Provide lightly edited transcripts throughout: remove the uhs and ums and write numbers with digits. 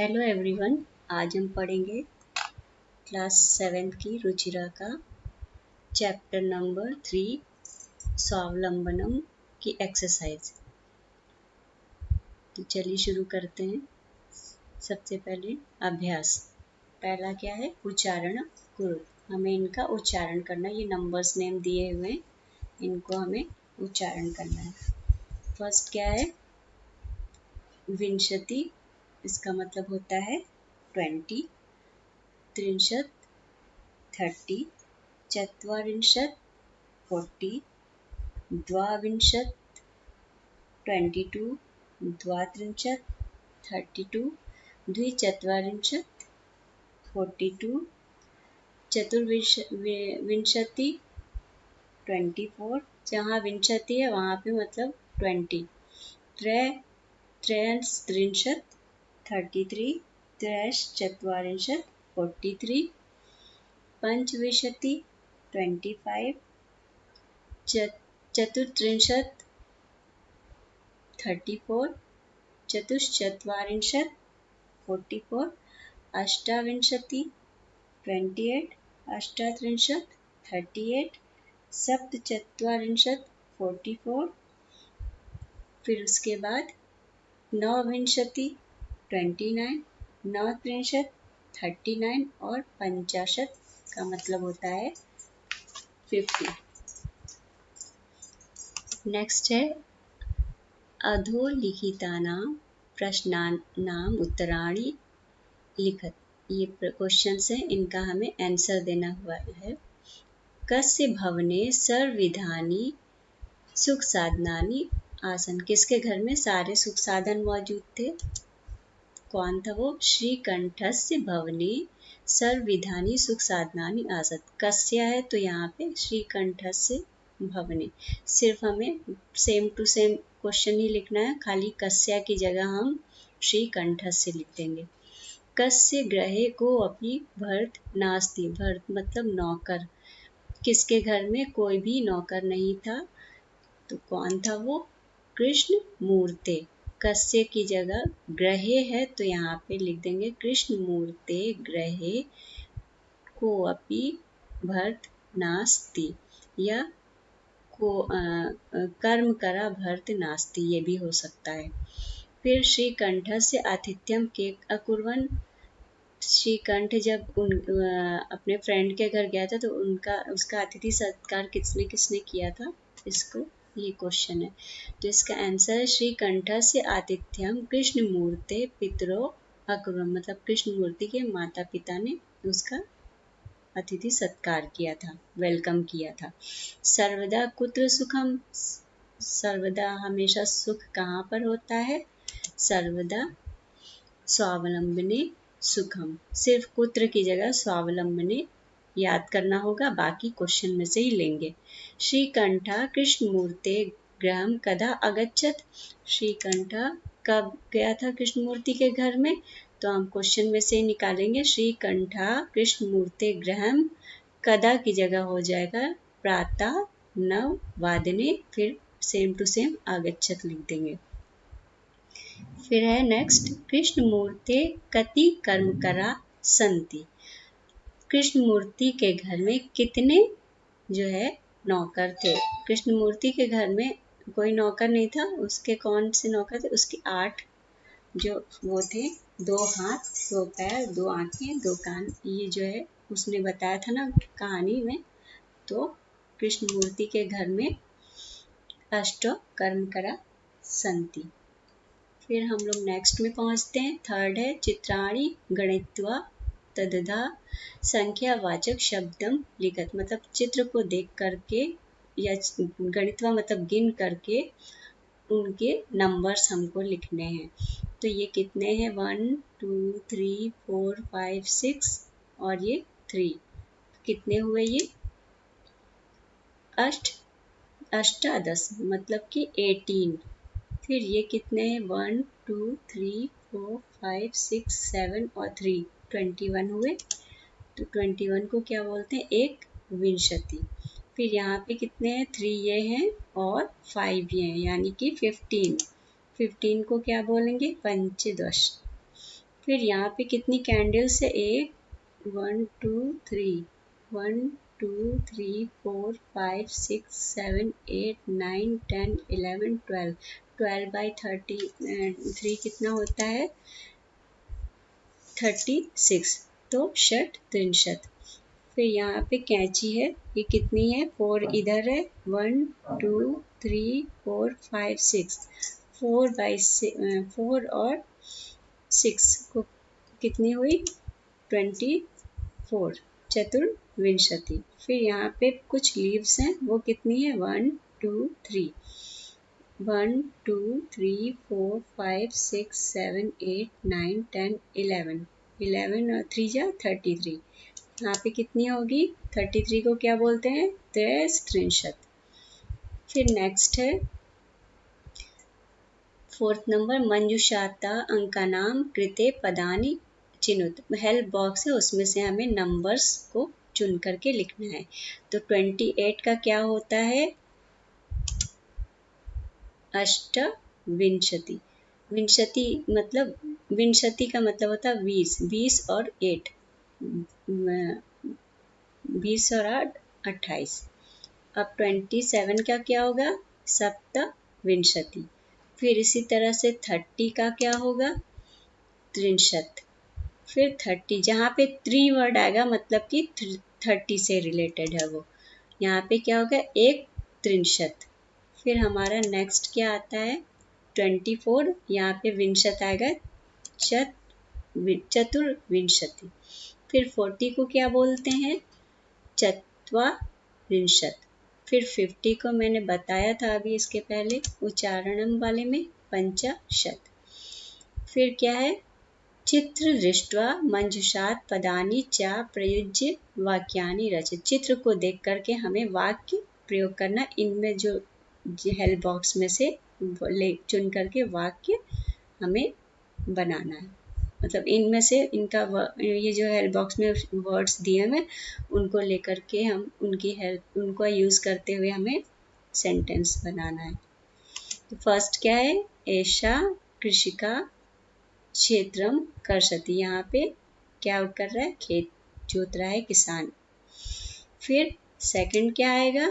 Hello everyone, आज हम पढ़ेंगे क्लास 7 की रुचिरा का चैप्टर नंबर 3 स्वावलंबनम की एक्सरसाइज। तो चलिए शुरू करते हैं। सबसे पहले अभ्यास। पहला क्या है? उच्चारण गुरु। हमें इनका उच्चारण करना, ये नंबर्स नेम दिए हुए हैं, इनको हमें उच्चारण करना है। फर्स्ट क्या है? विंशति, इसका मतलब होता है 20। त्रिंशत् 30, चत्वारिंशत् 40, द्वाविंशत् 22, द्वात्रिंशत् 32, द्विचत्वारिंशत् 42, चतुर्विंशति 24। जहाँ विंशति है वहाँ पे मतलब 20। त्रयस्त्रिंशत् 33, त्रयश्चत्वारिंशत् 43, पंचविंशति 25, चतुस्त्रिंशत् 34, चतुश्चत्वारिंशत् 44, अष्टाविंशति 28, अष्टात्रिंशत् 38, सप्तचत्वारिंशत् 44। फिर उसके बाद नवविंशति 29, नवत्रिंशत् 39 और पंचाशत् का मतलब होता है 50। नेक्स्ट है अधोलिखितानां प्रश्नानां उत्तराणि लिखत। ये क्वेश्चन है, इनका हमें आंसर देना हुआ है। कस्य भवने सर्वविधानि सुख साधनानि आसन। किसके घर में सारे सुख साधन मौजूद थे? कौन था वो? श्रीकंठस्य भवने सर्वविधानि सुख साधनानि आसन। कस्य है तो यहाँ पे श्रीकंठस्य भवने। सिर्फ हमें सेम टू सेम क्वेश्चन ही लिखना है, खाली कस्य की जगह हम श्रीकंठस्य लिख देंगे। कस्य गृहे को अपनी भर्त नास्ति। भर्त मतलब नौकर। किसके घर में कोई भी नौकर नहीं था, तो कौन था वो? कृष्ण मूर्ते। कस्य की जगह ग्रहे है तो यहाँ पे लिख देंगे कृष्ण मूर्ते ग्रहे को अपि भर्त नास्ति, या को कर्म करा भर्त नास्ति, ये भी हो सकता है। फिर श्रीकंठ से आतिथ्यम के अकुर्वन्। श्रीकंठ जब अपने फ्रेंड के घर गया था तो उसका अतिथि सत्कार किसने किसने किया था? इसको ये क्वेश्चन है, तो इसका आंसर है श्रीकंठ से आतिथ्यम कृष्ण मूर्ते पितरो अकुर्वन्। मतलब कृष्ण मूर्ति के माता पिता ने उसका अतिथि सत्कार किया था, वेलकम किया था। सर्वदा कुत्र सुखम। सर्वदा हमेशा सुख कहाँ पर होता है? सर्वदा स्वावलंबने सुखम। सिर्फ कुत्र की जगह स्वावलंबने याद करना होगा, बाकी क्वेश्चन में से ही लेंगे। श्रीकंठा कृष्णमूर्ते गृहम कदा अगच्छत। श्रीकंठा कब गया था कृष्णमूर्ति के घर में? तो हम क्वेश्चन में से निकालेंगे श्रीकंठा कृष्णमूर्ते गृहम, कदा की जगह हो जाएगा प्रातः 9 वादने, फिर सेम टू सेम अगच्छत लिख देंगे। फिर है नेक्स्ट, कृष्ण मूर्ते कति कर्मकरा संति। कृष्ण मूर्ति के घर में कितने जो है नौकर थे? कृष्ण मूर्ति के घर में कोई नौकर नहीं था। उसके कौन से नौकर थे? उसके 8 जो वो थे, 2 हाथ 2 पैर 2 आंखें 2 कान। ये जो है उसने बताया था ना कहानी में। तो कृष्ण मूर्ति के घर में अष्ट कर्मकरा संति। फिर हम लोग नेक्स्ट में पहुंचते हैं। थर्ड है चित्राणि गणित्वा तदधा संख्यावाचक शब्दम लिखत। मतलब चित्र को देख करके या गणित्वा मतलब गिन करके उनके नंबर्स हमको लिखने हैं। तो ये कितने हैं? 1 2 3 4 5 6 और ये 3। कितने हुए ये? अष्टादश मतलब कि 18। फिर ये कितने हैं? 1 2 3 4 5 6 7 और 3, 21 हुए। तो 21 को क्या बोलते हैं? एक विंशति। फिर यहाँ पे कितने हैं? 3 ये हैं और 5 ये हैं, यानी कि 15। 15 को क्या बोलेंगे? पंचदश। फिर यहाँ पे कितनी कैंडल्स है? एक, 1 2 3, 1 2 3 4 5 6 7 8 9 10 11 12, 12/33 कितना होता है? 36, तो षट त्रिंशत। फिर यहाँ पे कैंची है, ये कितनी है? 4 इधर है, 1 2 3 4 5 6, 4 और 6 को कितनी हुई? 24, चतुर्विंशति। फिर यहाँ पे कुछ लीव्स हैं, वो कितनी है? 1 2 3, 1 2 3 4 5 6 7 8 9 10 11, 11 और 3 जा 33। यहाँ पे कितनी होगी? 33 को क्या बोलते हैं? त्रयस्त्रिंशत। फिर नेक्स्ट है 4th नंबर, मंजुषाता अंकानाम कृते पदानि चिनुत। हेल्प बॉक्स है, उसमें से हमें नंबर्स को चुन करके लिखना है। तो 28 का क्या होता है? अष्टविंशति। विंशति मतलब, विंशति का मतलब होता है 20, 20 और 8, 20 और 8 28। अब 27 का क्या होगा? सप्तविंशति। फिर इसी तरह से 30 का क्या होगा? त्रिंशत। फिर 30, जहाँ पे 3 वर्ड आएगा मतलब कि 30 से रिलेटेड है वो, यहाँ पे क्या होगा? एक त्रिंशत। फिर हमारा नेक्स्ट क्या आता है? 24, यहाँ पे विंशत आएगा, चतुर्विंशति। फिर 40 को क्या बोलते हैं? चत्वारिंशत। फिर 50 को मैंने बताया था अभी इसके पहले उच्चारणम वाले में, पंचाशत। फिर क्या है? चित्र दृष्ट्वा मंजुषात पदानि च प्रयुज्य वाक्यानि रच। चित्र को देख करके हमें वाक्य प्रयोग करना, इनमें जो हेल्प बॉक्स में से चुन करके वाक्य हमें बनाना है। मतलब इनमें से इनका ये जो हेल्प बॉक्स में वर्ड्स दिए हैं उनको लेकर के हम उनको यूज़ करते हुए हमें सेंटेंस बनाना है। तो फर्स्ट क्या है? ऐशा कृषिका क्षेत्रम कर्षति। यहाँ पे क्या कर रहा है? खेत जोत रहा है किसान। फिर सेकंड क्या आएगा?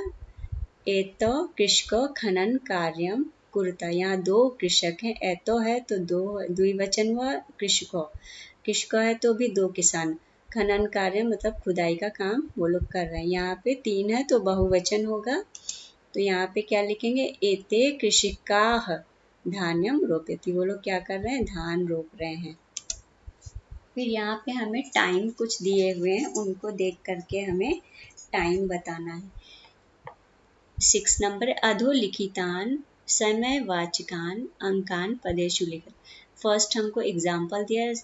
एतो कृषको खनन कार्यम कुरुता। यहाँ 2 कृषक हैं, एतो है तो 2 द्विवचन हुआ, कृषको है तो भी 2 किसान। खनन कार्य मतलब खुदाई का काम वो लोग कर रहे हैं। यहाँ पे 3 है तो बहुवचन होगा, तो यहाँ पे क्या लिखेंगे? एते कृषिकाः धान्यम रोपयति। वो लोग क्या कर रहे हैं? धान रोप रहे हैं। फिर यहाँ पे हमें टाइम कुछ दिए हुए हैं, उनको देख करके हमें टाइम बताना है। 6 नंबर, अधोलिखितान समयवाचकान अंकान पदेषु लिखत। फर्स्ट हमको एग्जाम्पल दिया है,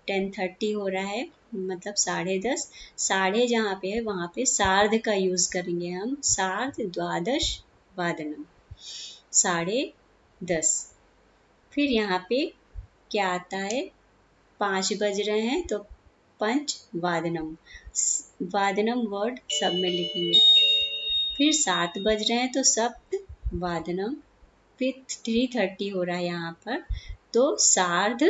10:30 हो रहा है मतलब 10:30। साढ़े जहाँ पे है वहाँ पे सार्ध का यूज करेंगे हम, सार्ध द्वादश वादनम, 10:30। फिर यहाँ पे क्या आता है? 5 बज रहे हैं तो पंच वादनम, वादनम वर्ड सब में लिखेंगे। फिर 7 बज रहे हैं तो सप्त वादनम। फिर 3:30 हो रहा है यहाँ पर तो सार्ध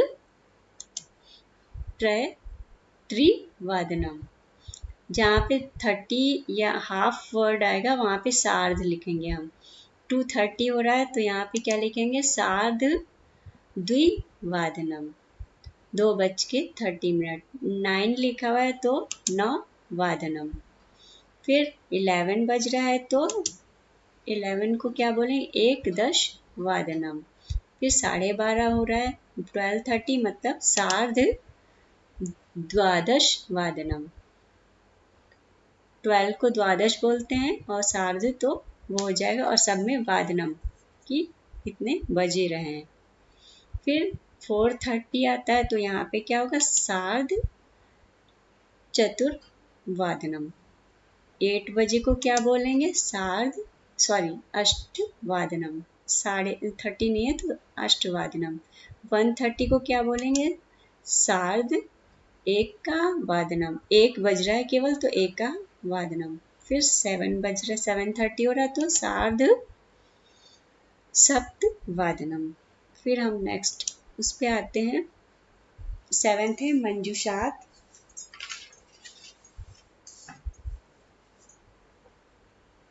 त्रिवादनम। जहाँ पे 30 या हाफ वर्ड आएगा वहाँ पे सार्ध लिखेंगे हम। 2:30 हो रहा है तो यहाँ पे क्या लिखेंगे? सार्ध द्विवादनम, 2:30। 9 लिखा हुआ है तो 9 वादनम। फिर 11 बज रहा है तो 11 को क्या बोलेंगे? 1:10 वादनम। फिर 12:30 हो रहा है, 12:30 मतलब सार्ध द्वादश वादनम। 12 को द्वादश बोलते हैं और सार्ध तो वो हो जाएगा, और सब में वादनम कि कितने बजे रहे हैं। फिर 4:30 आता है तो यहाँ पे क्या होगा? सार्ध चतुर्वादनम। 8 बजे को क्या बोलेंगे? अष्टवादनम। 30 नहीं है तो अष्टवादनम। 1:30 को क्या बोलेंगे? सार्ध एक का वादनम। 1 बज रहा है केवल तो 1 का वादनम। फिर 7:30 हो रहा है तो सार्ध सप्त वादनम। फिर हम नेक्स्ट उस पे आते हैं 7th है मंजूषात।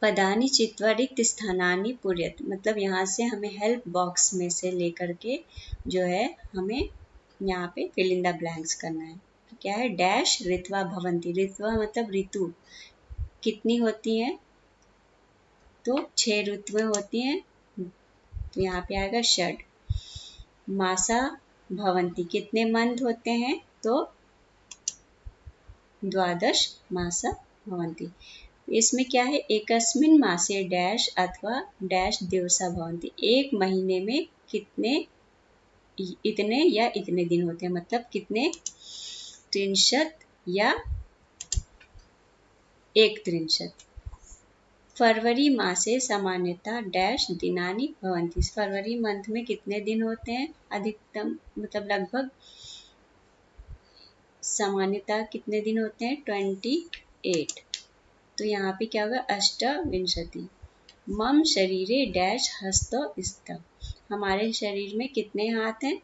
पदानि चित्वा रिक्त स्थानानि पूरयत, मतलब यहाँ से हमें हेल्प बॉक्स में से लेकर के जो है हमें यहाँ पे फिल इन द ब्लैंक्स करना है। तो क्या है, डैश ऋत्वा भवंती, ऋत्वा मतलब ऋतु कितनी होती है, तो 6 ऋतुएं होती हैं, तो यहाँ पे आएगा षड। मासा भवंती, कितने मंथ होते हैं, तो 12 मासा भवंती। इसमें क्या है, एकस्मिन मासे डैश अथवा डैश दिवसा भवंती, एक महीने में कितने इतने या इतने दिन होते हैं, मतलब कितने 63 या 1 फरवरी मासे सामान्यतः डैश दिनानि भवन्ति, फरवरी मंथ में कितने दिन होते हैं, अधिकतम मतलब लगभग सामान्यतः कितने दिन होते हैं, 28। तो यहाँ पे क्या होगा, अष्टविंशति। मम शरीरे डैश हस्तो स्तः, हमारे शरीर में कितने हाथ हैं,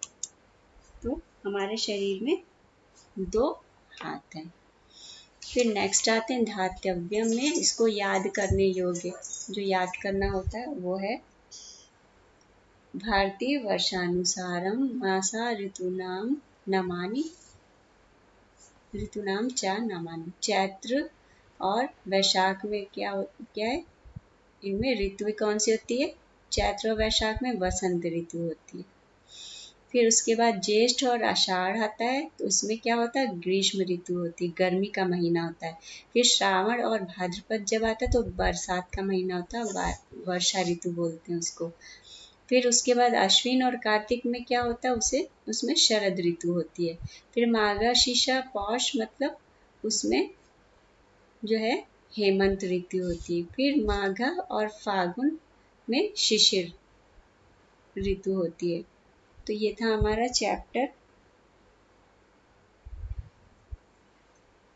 तो हमारे शरीर में 2 हाथ हैं। फिर नेक्स्ट आते हैं धातव्यम में, इसको याद करने योग्य, जो याद करना होता है वो है भारतीय वर्षानुसारम मासा ऋतूनाम नामानि, ऋतूनाम चा नामानि, चैत्र और वैशाख में क्या है, इनमें ऋतु कौन सी होती है, चैत्र और वैशाख में वसंत ऋतु होती है। फिर उसके बाद ज्येष्ठ और आषाढ़ आता है, तो उसमें क्या होता है, ग्रीष्म ऋतु होती है, गर्मी का महीना होता है। फिर श्रावण और भाद्रपद जब आता है तो बरसात का महीना होता है, वर्षा ऋतु बोलते हैं उसको। फिर उसके बाद अश्विन और कार्तिक में क्या होता है, उसमें शरद ऋतु होती है। फिर माघा शीशा पौष, मतलब उसमें जो है हेमंत ऋतु होती है। फिर माघा और फागुन में शिशिर ऋतु होती है। तो ये था हमारा चैप्टर।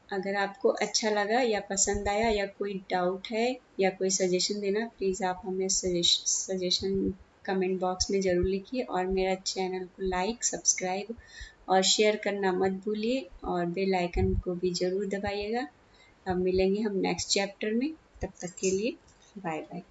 अगर आपको अच्छा लगा या पसंद आया या कोई डाउट है या कोई सजेशन देना, प्लीज़ आप हमें सजेशन कमेंट बॉक्स में ज़रूर लिखिए, और मेरा चैनल को लाइक, सब्सक्राइब और शेयर करना मत भूलिए, और बेल आइकन को भी ज़रूर दबाइएगा। अब मिलेंगे हम नेक्स्ट चैप्टर में, तब तक के लिए बाय बाय।